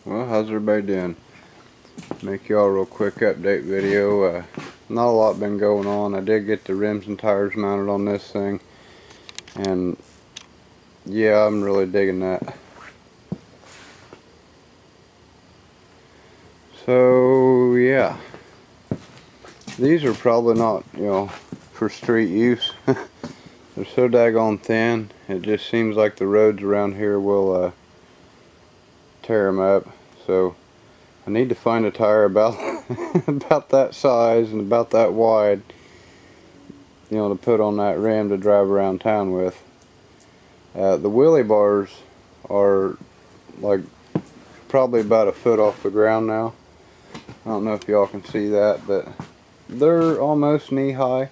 Well, how's everybody doing? Make y'all a real quick update video. Not a lot been going on. I did get the rims and tires mounted on this thing, and yeah, I'm really digging that. So yeah, these are probably not, for street use. They're so daggone thin, it just seems like the roads around here will tear them up. So I need to find a tire about about that size and about that wide, to put on that rim to drive around town with. The wheelie bars are like probably about a foot off the ground now. I don't know if y'all can see that, but they're almost knee high.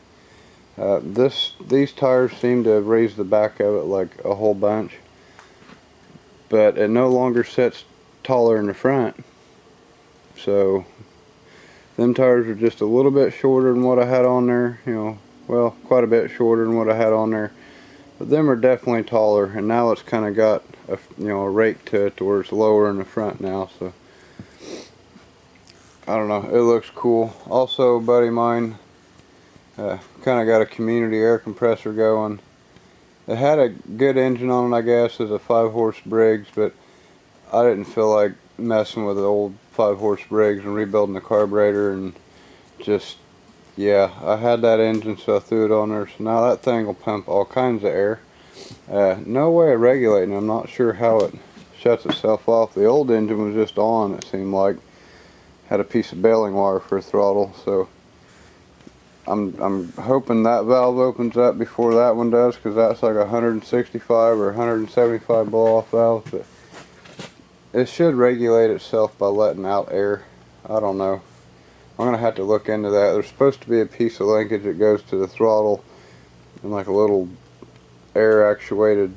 These tires seem to have raised the back of it like a whole bunch, but it no longer sets taller in the front. So them tires are just a little bit shorter than what I had on there, well, quite a bit shorter than what I had on there, but them are definitely taller, and now it's kind of got a rake to it to where it's lower in the front now. So I don't know, it looks cool. Also, a buddy of mine kind of got a community air compressor going. It had a good engine on it, I guess, as a 5-horse Briggs, but I didn't feel like messing with the old 5-horse Briggs and rebuilding the carburetor, and just, yeah, I had that engine, so I threw it on there. So now that thing will pump all kinds of air. No way of regulating. I'm not sure how it shuts itself off. The old engine was just on, it seemed like. Had a piece of baling wire for a throttle, so I'm hoping that valve opens up before that one does, because that's like 165 or 175 blow off valve. But it should regulate itself by letting out air. I don't know. I'm gonna have to look into that. There's supposed to be a piece of linkage that goes to the throttle and like a little air actuated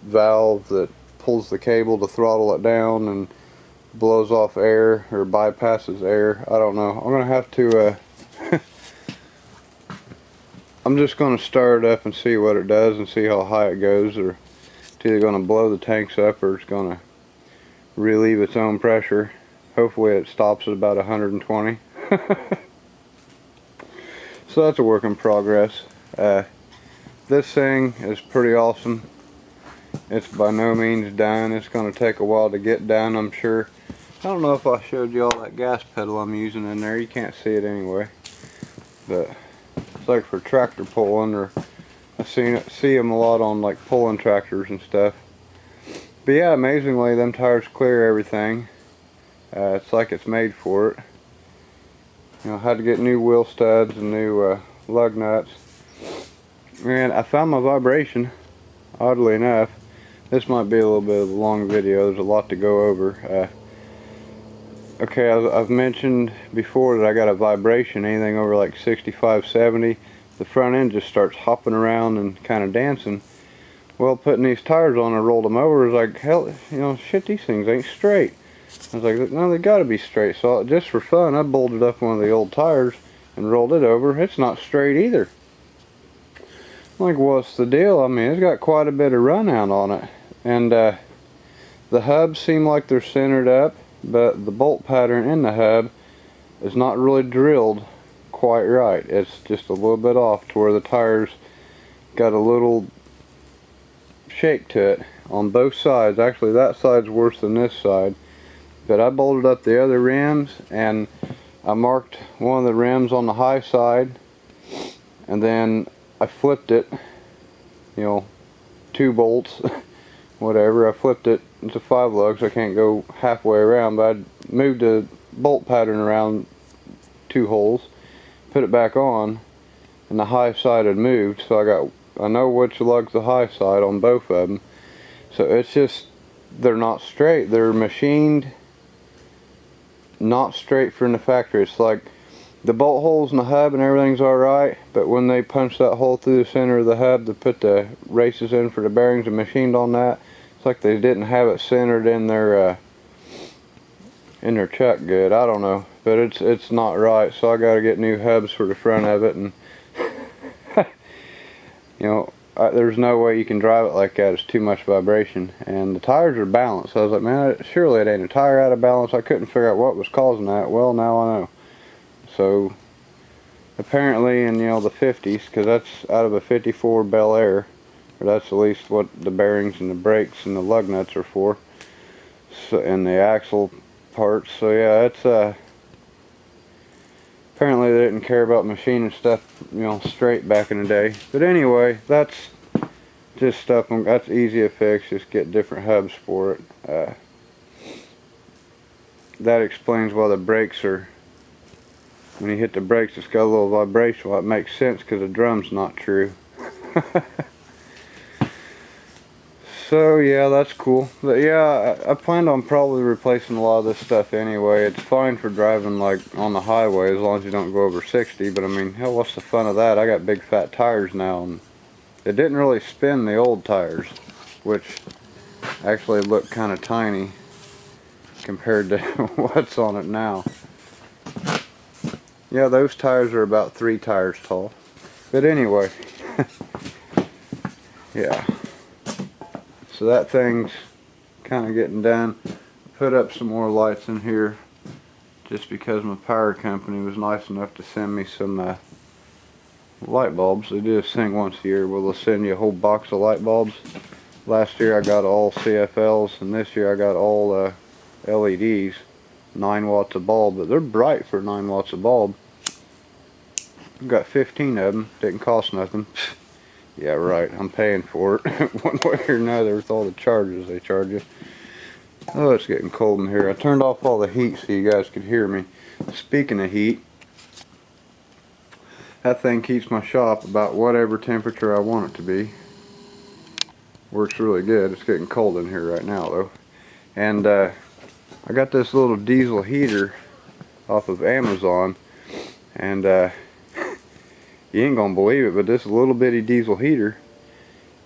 valve that pulls the cable to throttle it down and blows off air or bypasses air. I don't know. I'm gonna have to I'm just gonna start it up and see what it does and see how high it goes, or it's either gonna blow the tanks up or it's gonna relieve its own pressure. Hopefully it stops at about 120. So that's a work in progress. This thing is pretty awesome. It's by no means done. It's going to take a while to get done, I'm sure. I don't know if I showed you all that gas pedal I'm using in there. You can't see it anyway, but it's like for tractor pulling, or I see them a lot on like pulling tractors and stuff. But yeah, amazingly, them tires clear everything. It's like it's made for it. I had to get new wheel studs and new lug nuts. And I found my vibration, oddly enough. This might be a little bit of a long video. There's a lot to go over. Okay, I've mentioned before that I got a vibration, anything over like 65, 70. The front end just starts hopping around and kind of dancing. Well, putting these tires on, I rolled them over. It was like, hell, shit, these things ain't straight. I was like, no, they gotta be straight. So just for fun, I bolted up one of the old tires and rolled it over. It's not straight either. I'm like, what's the deal? I mean, it's got quite a bit of run out on it. And the hubs seem like they're centered up, but the bolt pattern in the hub is not really drilled quite right. It's just a little bit off to where the tires got a little shake to it on both sides. Actually, that side's worse than this side. But I bolted up the other rims, and I marked one of the rims on the high side, and then I flipped it, 2 bolts, whatever. I flipped it into 5 lugs. I can't go halfway around, but I moved the bolt pattern around 2 holes, put it back on, and the high side had moved, so I know which lug's the high side on both of them. So it's just, they're not straight. They're machined not straight from the factory. It's like the bolt holes in the hub and everything's alright, but when they punch that hole through the center of the hub to put the races in for the bearings and machined on that, it's like they didn't have it centered in their chuck good. I don't know, but it's not right, so I gotta get new hubs for the front of it. And there's no way you can drive it like that. It's too much vibration, and the tires are balanced. So I was like, man, surely it ain't a tire out of balance. I couldn't figure out what was causing that. Well, now I know. So apparently in, you know, the 50s, because that's out of a 54 Bel Air, or that's at least what the bearings and the brakes and the lug nuts are for, so, and the axle parts. So yeah, it's apparently they didn't care about machining stuff, you know, straight back in the day. But anyway, that's just stuff, that's easy to fix. Just get different hubs for it. That explains why the brakes are, when you hit the brakes, it's got a little vibration. Well, it makes sense because the drum's not true. So yeah, that's cool. But yeah, I planned on probably replacing a lot of this stuff anyway. It's fine for driving like on the highway as long as you don't go over 60, but I mean, hell, what's the fun of that? I got big fat tires now, and it didn't really spin the old tires, which actually look kind of tiny compared to what's on it now. Yeah, those tires are about 3 tires tall. But anyway, yeah. So that thing's kind of getting done. Put up some more lights in here just because my power company was nice enough to send me some light bulbs. They do this thing once a year where they'll send you a whole box of light bulbs. Last year I got all CFLs, and this year I got all LEDs, 9 watts a bulb, but they're bright for 9 watts a bulb. I've got 15 of them, didn't cost nothing. Yeah, right, I'm paying for it one way or another with all the charges they charge you. Oh, it's getting cold in here. I turned off all the heat so you guys could hear me. Speaking of heat, that thing keeps my shop about whatever temperature I want it to be. Works really good. It's getting cold in here right now though. And I got this little diesel heater off of Amazon, and you ain't gonna believe it, but this little bitty diesel heater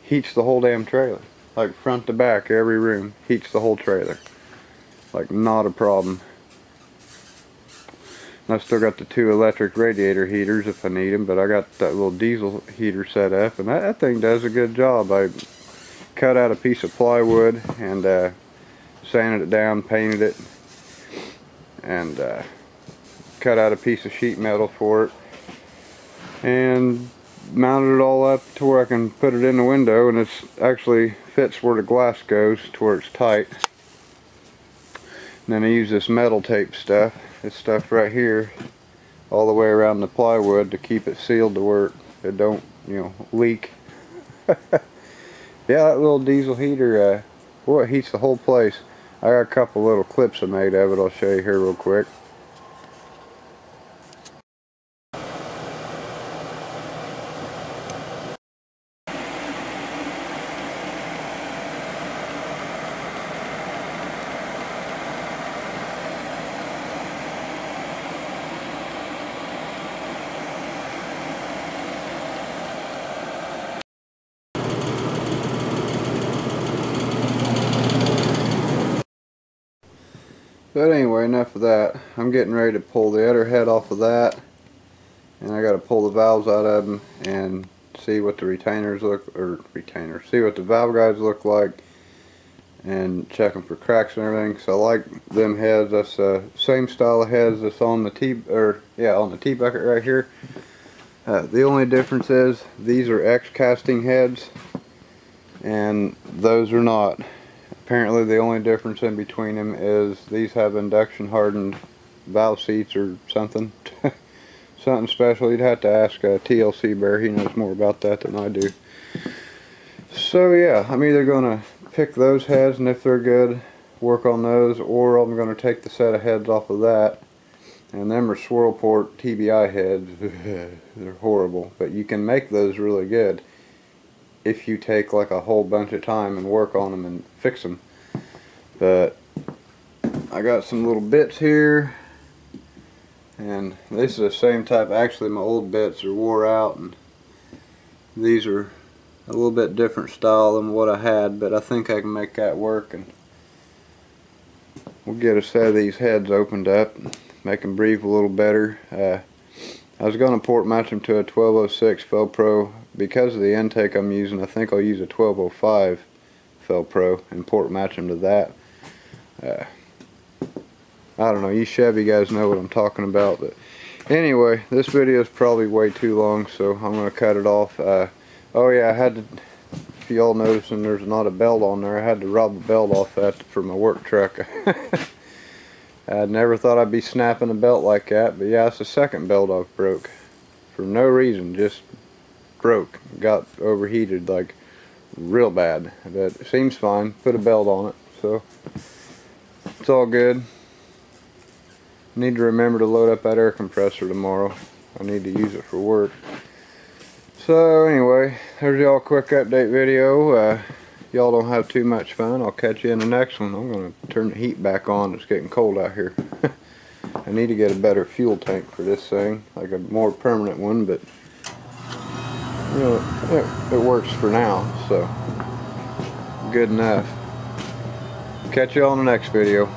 heats the whole damn trailer. Like front to back, every room, heats the whole trailer. Like not a problem. And I still got the 2 electric radiator heaters if I need them, but I got that little diesel heater set up, and that thing does a good job. I cut out a piece of plywood and sanded it down, painted it, and cut out a piece of sheet metal for it, and mounted it all up to where I can put it in the window, and it's actually fits where the glass goes to where it's tight. And then I use this metal tape stuff, this stuff right here, all the way around the plywood to keep it sealed to where it don't, you know, leak. Yeah, that little diesel heater, boy, it heats the whole place. I got a couple little clips I made of it. I'll show you here real quick. But anyway, enough of that. I'm getting ready to pull the other head off of that, and I got to pull the valves out of them and see what the retainers look, see what the valve guides look like, and check them for cracks and everything. So I like them heads. That's the same style of heads that's on the on the T-bucket right here. The only difference is these are X casting heads, and those are not. Apparently the only difference in between them is these have induction hardened valve seats or something. Something special. You'd have to ask TLC Bear. He knows more about that than I do. So yeah, I'm either going to pick those heads, and if they're good, work on those, or I'm going to take the set of heads off of that. And them are Swirlport TBI heads. They're horrible, but you can make those really good if you take like a whole bunch of time and work on them and fix them. But I got some little bits here, and this is the same type. Actually, my old bits are wore out, and these are a little bit different style than what I had, but I think I can make that work, and we'll get a set of these heads opened up, make them breathe a little better. I was going to port match them to a 1206 Velpro because of the intake I'm using, I think I'll use a 1205 Fel-Pro and port match them to that. I don't know, you Chevy guys know what I'm talking about. But anyway, this video is probably way too long, so I'm going to cut it off. Oh yeah, I had to, if y'all noticing there's not a belt on there, I had to rob a belt off that for my work truck. I never thought I'd be snapping a belt like that, but yeah, it's the second belt I've broke. For no reason, just broke. Got overheated like real bad, but it seems fine. Put a belt on it, so it's all good. Need to remember to load up that air compressor tomorrow. I need to use it for work. So anyway, there's y'all quick update video. Y'all don't have too much fun. I'll catch you in the next one. I'm going to turn the heat back on. It's getting cold out here. I need to get a better fuel tank for this thing, like a more permanent one, but you know, it works for now, so good enough. Catch you all in the next video.